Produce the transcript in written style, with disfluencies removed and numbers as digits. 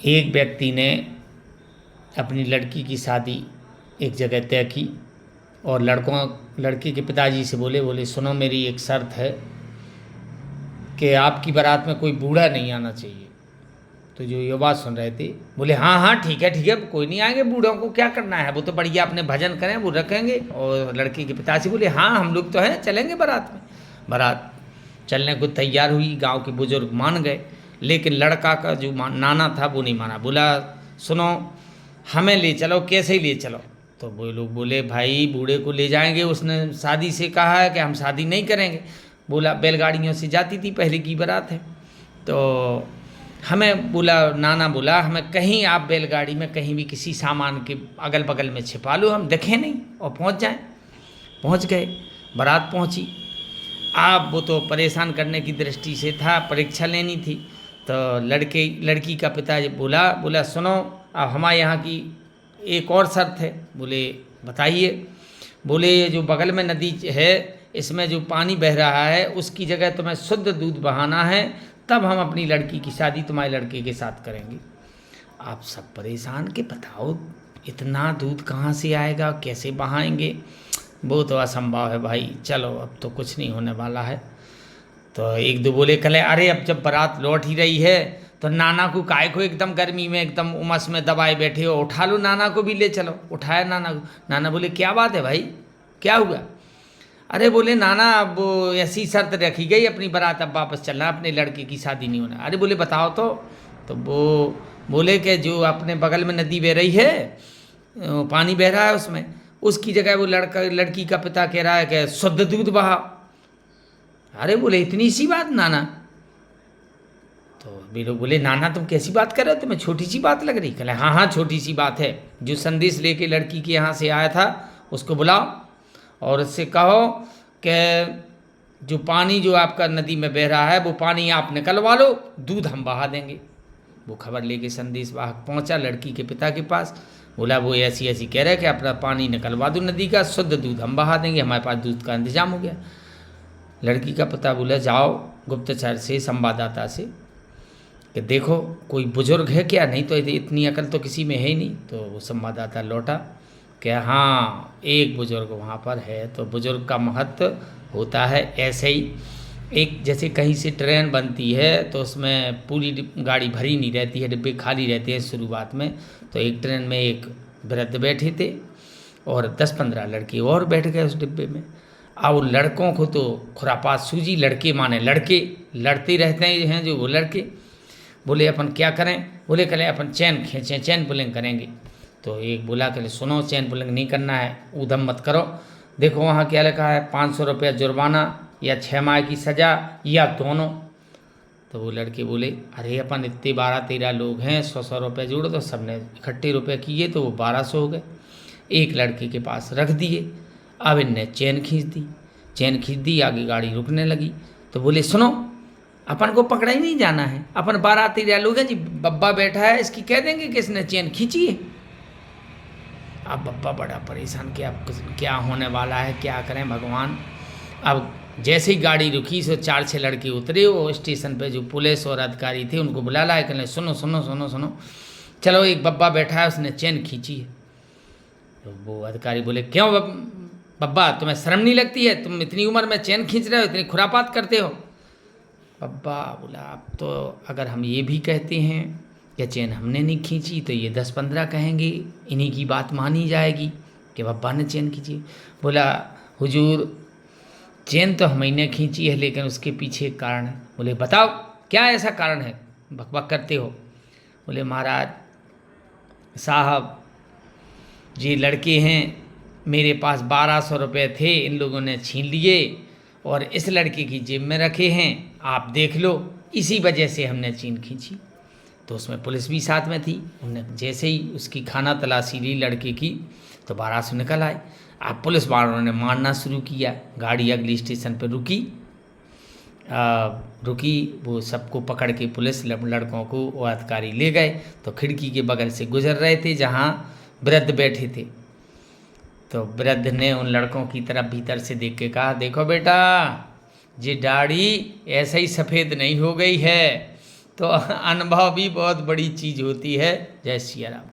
एक व्यक्ति ने अपनी लड़की की शादी एक जगह तय की और लड़की के पिताजी से बोले सुनो, मेरी एक शर्त है कि आपकी बारात में कोई बूढ़ा नहीं आना चाहिए। तो जो युवा सुन रहे थे बोले हाँ हाँ ठीक है, कोई नहीं आएंगे, बूढ़ों को क्या करना है, वो तो बढ़िया अपने भजन करें, वो रखेंगे। और लड़की के पिताजी बोले हाँ हम लोग तो हैं, चलेंगे बारात में। बारात चलने को तैयार हुई, गांव के बुजुर्ग मान गए, लेकिन लड़का का जो नाना था वो नहीं माना। बोला सुनो, हमें ले चलो, कैसे ही ले चलो। तो वो लोग बोले भाई बूढ़े को ले जाएंगे, उसने शादी से कहा है कि हम शादी नहीं करेंगे। बोला बैलगाड़ियों से जाती थी, पहले की बारात है। तो हमें बोला, नाना बोला हमें कहीं आप बैलगाड़ी में कहीं भी किसी सामान के अगल बगल में छिपा लो, हम देखें नहीं और पहुंच जाएं। पहुंच गए, बारात पहुंची। आप वो तो परेशान करने की दृष्टि से था, परीक्षा लेनी थी। तो लड़की का पिता बोला सुनो, अब हमारे यहाँ की एक और शर्त है। बोले बताइए। बोले ये जो बगल में नदी है, इसमें जो पानी बह रहा है उसकी जगह तुम्हें शुद्ध दूध बहाना है, तब हम अपनी लड़की की शादी तुम्हारे लड़के के साथ करेंगे। आप सब परेशान के बताओ इतना दूध कहाँ से आएगा, कैसे बहाएंगे, वो तो असंभव है भाई, चलो अब तो कुछ नहीं होने वाला है। तो एक दो बोले कले अरे अब जब बारात लौट ही रही है तो नाना को काय को एकदम गर्मी में एकदम उमस में दबाए बैठे हो, उठा लो नाना को भी ले चलो। उठाया नाना को। नाना बोले क्या बात है भाई, क्या हुआ। अरे बोले नाना अब वो ऐसी शर्त रखी गई, अपनी बारात अब वापस चलना, अपने लड़के की शादी नहीं होना। अरे बोले बताओ तो वो बोले कि जो अपने बगल में नदी बह रही है, पानी बह रहा है उसमें, उसकी जगह वो लड़की का पिता कह रहा है कि शुद्ध दूध बहा। अरे बोले इतनी सी बात नाना। तो वे लोग बोले नाना तुम कैसी बात कर रहे हो, तुम्हें छोटी सी बात लग रही। कहले हाँ हाँ छोटी सी बात है, जो संदेश लेके लड़की के यहाँ से आया था उसको बुलाओ और उससे कहो कि जो पानी जो आपका नदी में बह रहा है वो पानी आप निकलवा लो, दूध हम बहा देंगे। वो खबर लेके संदेश वाहक पहुँचा लड़की के पिता के पास। बोला वो ऐसी ऐसी कह रहे कि अपना पानी निकलवा दो नदी का, शुद्ध दूध हम बहा देंगे, हमारे पास दूध का इंतजाम हो गया। लड़की का पिता बोला जाओ गुप्तचर से, संवाददाता से, कि देखो कोई बुजुर्ग है क्या, नहीं तो इतनी अकल तो किसी में है ही नहीं। तो वो संवाददाता लौटा कि हाँ एक बुजुर्ग वहाँ पर है। तो बुजुर्ग का महत्व होता है ऐसे ही, एक जैसे कहीं से ट्रेन बनती है तो उसमें पूरी गाड़ी भरी नहीं रहती है, डिब्बे खाली रहते हैं शुरुआत में। तो एक ट्रेन में एक वृद्ध बैठे थे और 10-15 लड़के और बैठ गए उस डिब्बे में। अब लड़कों को तो खुरापात सूझी, लड़के माने लड़के लड़ते रहते हैं जो वो लड़के। बोले अपन क्या करें। बोले कले अपन चैन खींचें, चैन पुलिंग करेंगे। तो एक बोला कले सुनो चैन पुलिंग नहीं करना है, ऊधम मत करो, देखो वहाँ क्या लिखा है, 500 रुपया जुर्माना या 6 माह की सज़ा या दोनों। तो वो लड़के बोले अरे अपन इतने 12-13 लोग हैं, 100-100 रुपये जोड़ो, तो सबने इकट्ठे रुपये किए तो वो 1200 हो गए। एक लड़के के पास रख दिए। अब इनने चैन खींच दी, आगे गाड़ी रुकने लगी। तो बोले सुनो अपन को पकड़ा ही नहीं जाना है, अपन 12-13 लोग हैं जी, बब्बा बैठा है, इसकी कह देंगे कि इसने चैन खींची है। अब बब्बा बड़ा परेशान कि अब क्या होने वाला है, क्या करें भगवान। अब जैसे ही गाड़ी रुकी तो 4-6 लड़के उतरे, वो स्टेशन पे जो पुलिस और अधिकारी थे उनको बुला लाए, कहने सुनो सुनो सुनो सुनो, चलो एक बब्बा बैठा है उसने चैन खींची है। तो वो अधिकारी बोले क्यों बब्बा, तुम्हें शर्म नहीं लगती है, तुम इतनी उम्र में चैन खींच रहे हो, इतनी खुरापात करते हो। बब्बा बोला अब तो अगर हम ये भी कहते हैं कि चैन हमने नहीं खींची तो ये 10-15 कहेंगे, इन्हीं की बात मानी जाएगी कि बब्बा ने चैन खींची। बोला हुजूर चैन तो हमने खींची है, लेकिन उसके पीछे एक कारण है। बोले बताओ क्या ऐसा कारण है, बकबक करते हो। बोले महाराज साहब ये लड़के हैं, मेरे पास 1200 रुपये थे, इन लोगों ने छीन लिए और इस लड़के की जेब में रखे हैं, आप देख लो, इसी वजह से हमने चैन खींची। तो उसमें पुलिस भी साथ में थी, उन्होंने जैसे ही उसकी खाना तलाशी ली लड़के की तो 1200 निकल आए। अब पुलिस वालों ने मारना शुरू किया, गाड़ी अगली स्टेशन पर रुकी, वो सबको पकड़ के पुलिस लड़कों को वो अधिकारी ले गए। तो खिड़की के बगल से गुजर रहे थे जहाँ वृद्ध बैठे थे। तो वृद्ध ने उन लड़कों की तरफ भीतर से देख के कहा देखो बेटा, ये दाढ़ी ऐसे ही सफ़ेद नहीं हो गई है, तो अनुभव भी बहुत बड़ी चीज़ होती है। जय सिया राम।